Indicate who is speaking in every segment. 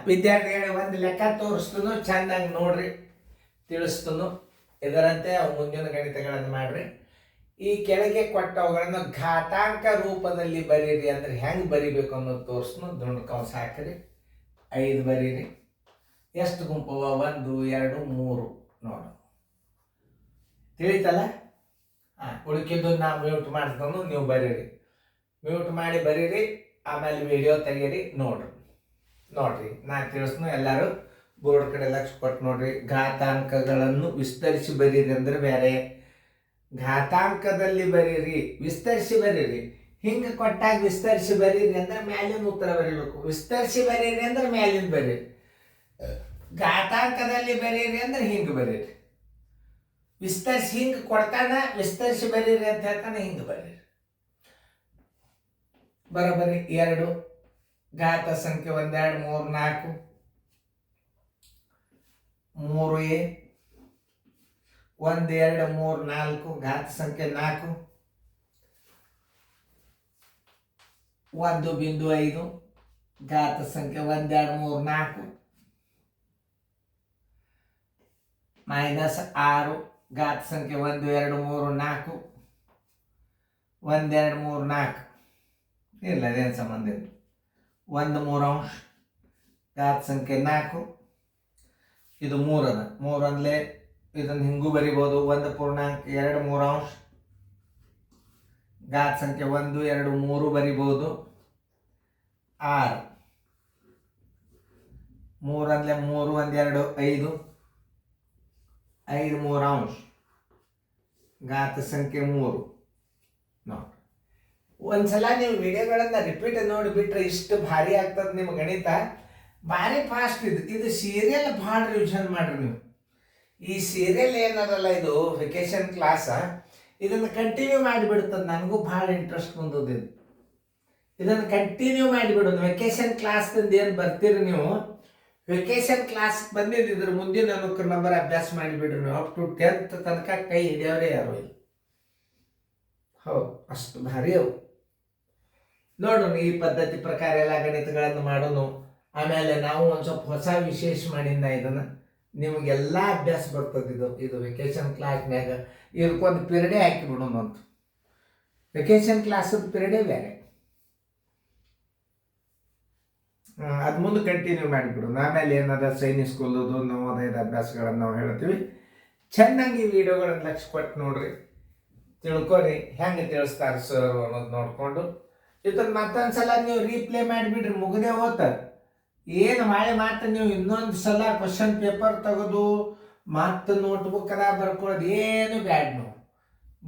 Speaker 1: ವಿದ್ಯಾರ್ಥಿಗಳಿಗೆ ಒಂದು ಲೆಕ್ಕ ತೋರಿಸ್ತನು, ಚೆಂದಾಗಿ ನೋಡ್ರಿ, ತಿಳಿಸ್ತನು. ಇದರಂತೆ ಅವು ಮುಂದಿನ ಗಣಿತಗಳನ್ನು ಮಾಡ್ರಿ. ಈ ಕೆಳಗೆ ಕೊಟ್ಟವುಗಳನ್ನು ಘಾತಾಂಕ ರೂಪದಲ್ಲಿ ಬರೀರಿ ಅಂದ್ರೆ ಹೆಂಗೆ ಬರಿಬೇಕು ಅನ್ನೋದು ತೋರಿಸ್ನು. ದುಂಡು ಕಂಸ ಹಾಕ್ರಿ, 5 ಬರೀರಿ. ಎಷ್ಟು ಗುಂಪವ? 1 2 3 ನೋಡು, ತಿಳಿತಲ್ಲ? ಉಳಿಕಿದ್ದು ನಾ ಮ್ಯೂಟ್ ಮಾಡ್ತಾನು, ನೀವು ಬರೀರಿ. ಮ್ಯೂಟ್ ಮಾಡಿ ಬರೀರಿ, ಆಮೇಲೆ ವಿಡಿಯೋ ತೆಗೀರಿ, ನೋಡ್ರಿ ನಾ ತಿಳಿಸ್ನು. ಎಲ್ಲರೂ ಬೋರ್ಡ್ ಕಡೆ ಲಕ್ಷ ಕೊಟ್ಟು ನೋಡ್ರಿ. ಘಾತಾಂಕಗಳನ್ನು ವಿಸ್ತರಿಸಿ ಬರೀರಿ ಅಂದ್ರೆ ಬೇರೆ, ಘಾತಾಂಕದಲ್ಲಿ ಬರೀರಿ, ವಿಸ್ತರಿಸಿ ಬರೀರಿ. ಹಿಂಗೆ ಕೊಟ್ಟಾಗ ವಿಸ್ತರಿಸಿ ಬರೀರಿ ಅಂದ್ರೆ ಮ್ಯಾಲಿನ ಉತ್ತರ ಬರೀಬೇಕು. ವಿಸ್ತರಿಸಿ ಬರೀರಿ ಅಂದ್ರೆ ಮ್ಯಾಲಿನ ಬರೀರಿ. ಘಾತಾಂಕದಲ್ಲಿ ಬರೀರಿ ಅಂದ್ರೆ ಹಿಂಗೆ ಬರೀರಿ. ವಿಸ್ತರಿಸಿ ಹಿಂಗೆ ಕೊಡ್ತಾನ, ವಿಸ್ತರಿಸಿ ಬರೀರಿ ಅಂತ ಹೇಳ್ತಾನೆ, ಹಿಂಗೆ ಬರೀರಿ. ಬರೋಬ್ಬರಿ 2 ಘಾತ ಸಂಖ್ಯೆ 1 2 3 4 3a 1 2 3 4 ಘಾತ ಸಂಖ್ಯೆ 4 1.5 ಘಾತ ಸಂಖ್ಯೆ 1 2 3 4 -6 ಘಾತ ಸಂಖ್ಯೆ 1 2 3 4 1 2 3 4 ಇಲ್ಲ, ಅದೇನು ಸಂಬಂಧ ಇಲ್ಲ. 1 3 ಘಾತ ಸಂಖ್ಯೆ 4 ಇದು 3 ಅದ. 3 ಅಂದ್ಲೆ ಇದನ್ನು ಹಿಂಗೂ ಬರಿಬೋದು. 1.2 3 ಘಾತ ಸಂಖ್ಯೆ 1 2 3 ಬರಿಬೋದು. 6 3 ಅಂದ್ಲೆ 3 1 2 5 5 3 ಘಾತ ಸಂಖ್ಯೆ 3 ನೋಡಿ. ಒಂದ್ಸಲ ನೀವು ವಿಡಿಯೋಗಳನ್ನ ರಿಪೀಟ್ ನೋಡಿಬಿಟ್ರೆ ಇಷ್ಟು ಭಾರಿ ಆಗ್ತದೆ ನಿಮ್ಮ ಗಣಿತ. ಭಾರಿ ಫಾಸ್ಟ್ ಇದು ಸೀರಿಯಲ್ ಭಾಳ ರಿವಿಷನ್ ಮಾಡ್ರಿ ನೀವು. ಈ ಸೀರಿಯಲ್ ಏನದಲ್ಲ, ಇದು ವೆಕೇಶನ್ ಕ್ಲಾಸ, ಇದನ್ನು ಕಂಟಿನ್ಯೂ ಮಾಡಿಬಿಡ್ತದೆ. ನನಗೂ ಭಾಳ ಇಂಟ್ರೆಸ್ಟ್ ಬಂದದ್ದು ಇದು. ಇದನ್ನು ಕಂಟಿನ್ಯೂ ಮಾಡಿಬಿಡೋದು. ವೆಕೇಶನ್ ಕ್ಲಾಸ್ದಿಂದ ಏನು ಬರ್ತೀರಿ ನೀವು, ವೆಕೇಶನ್ ಕ್ಲಾಸ್ ಬಂದಿದ್ದು ಇದ್ರ ಮುಂದಿನ ಅನುಕ್ರ ನಂಬರ್ ಅಭ್ಯಾಸ ಮಾಡಿಬಿಡ್ರಿ ನೀವು. ಅಪ್ ಟು 10th ತನಕ ಕೈ ಹಿಡಿಯೋರೇ ಯಾರು ಇಲ್ಲ. ಹೌದು, ಅಷ್ಟು ಭಾರಿ ಅವು. ನೋಡೋಣ ಈ ಪದ್ಧತಿ ಪ್ರಕಾರ ಎಲ್ಲ ಗಣಿತಗಳನ್ನು ಮಾಡೋಣ. ಆಮೇಲೆ ನಾವು ಒಂದು ಸ್ವಲ್ಪ ಹೊಸ ವಿಶೇಷ ಮಾಡಿಂದ ಇದನ್ನು ನಿಮಗೆಲ್ಲ ಅಭ್ಯಾಸ ಬರ್ತದೆ. ಇದು ವೆಕೇಶನ್ ಕ್ಲಾಸ್ನ್ಯಾಗ ಇದಕ್ಕೊಂದು ಪಿರಿಯಡೇ ಹಾಕಿಬಿಡೋಣ ಅಂತ. ವೆಕೇಶನ್ ಕ್ಲಾಸದ ಪಿರಿಯಡೇ ಬೇರೆ, ಅದು ಮುಂದೆ ಕಂಟಿನ್ಯೂ ಮಾಡಿಬಿಡೋಣ. ಆಮೇಲೆ ಏನದ ಸೈನಿಕ್ ಸ್ಕೂಲದು ನವೋದಯದ ಅಭ್ಯಾಸಗಳನ್ನು ನಾವು ಹೇಳ್ತೀವಿ. ಚೆನ್ನಾಗಿ ಈ ವಿಡಿಯೋಗಳನ್ನು ಲಕ್ಷ್ಯ ಕೊಟ್ಟು ನೋಡ್ರಿ, ತಿಳ್ಕೊರಿ ಹೆಂಗೆ ತಿಳಿಸ್ತಾರೆ ಸರ್ ಅನ್ನೋದು ನೋಡಿಕೊಂಡು. ಇದನ್ನು ಮತ್ತೊಂದ್ಸಲ ನೀವು ರೀಪ್ಲೇ ಮಾಡಿಬಿಡ್ರಿ, ಮುಗದೆ ಹೋತ. ಏನು ಮಾಡಿ ಮಾತ್ರ ನೀವು ಇನ್ನೊಂದು ಸಲ ಕ್ವಶನ್ ಪೇಪರ್ ತೆಗೆದು ಮತ್ತೆ ನೋಟ್ಬುಕ್ ಅದ ಬರ್ಕೊಳ್ಳೋದು ಏನು ಬ್ಯಾಡ್. ನಾವು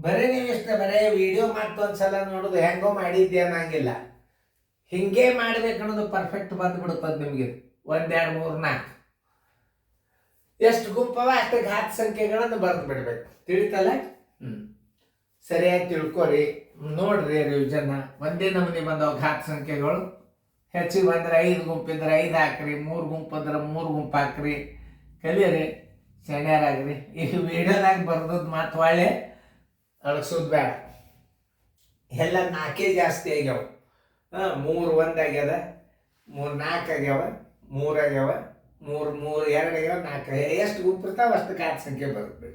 Speaker 1: ಬರೀ ನೀವು ಇಷ್ಟ ಬರೀ ವಿಡಿಯೋ ಮತ್ತೊಂದು ಸಲ ನೋಡೋದು ಹೆಂಗೋ ಮಾಡಿದ್ದೆ ಅನ್ನಂಗಿಲ್ಲ. ಹಿಂಗೆ ಮಾಡ್ಬೇಕು ಅನ್ನೋದು ಪರ್ಫೆಕ್ಟ್ ಬಂದುಬಿಡುತ್ತದೆ ನಿಮಗೆ. 1 2 3 4 ಎಷ್ಟು ಗುಂಪವ ಅಷ್ಟು ಘಾತ ಸಂಖ್ಯೆಗಳನ್ನು ಬರೆದು ಬಿಡ್ಬೇಕು. ತಿಳಿತಲ್ಲ? ಸರಿಯಾಗಿ ತಿಳ್ಕೊರಿ, ನೋಡ್ರಿ ರಿವಿಷನ್. ಒಂದೇ ನಮೂನಿ ಬಂದವು ಘಾತ ಸಂಖ್ಯೆಗಳು. ಹೆಚ್ಚಿಗೆ ಬಂದ್ರೆ 5 ಗುಂಪಿದ್ರೆ 5 ಹಾಕ್ರಿ, 3 ಗುಂಪಿದ್ರೆ 3 ಗುಂಪು ಹಾಕ್ರಿ. ಕಲಿಯರಿ, ಸೆಣ್ಯಾರಾಗ್ರಿ. ಈ ವಿಡಿಯೋದಾಗ ಬರ್ದದ್ದು ಮಾತು ಒಳ್ಳೆ ಅಳಸೋದು ಬೇಡ. ಎಲ್ಲ 4 ಜಾಸ್ತಿ ಆಗ್ಯಾವ. 3 1 ಆಗ್ಯದ, 3 4 ಆಗ್ಯಾವ, 3 ಆಗ್ಯಾವ, 3 3 2 ಆಗ್ಯಾವ, 4 ಎಷ್ಟು ಗುಂಪು ಇರ್ತಾವ ಅಷ್ಟು ಘಾತ ಸಂಖ್ಯೆ ಬರುತ್ತೆ.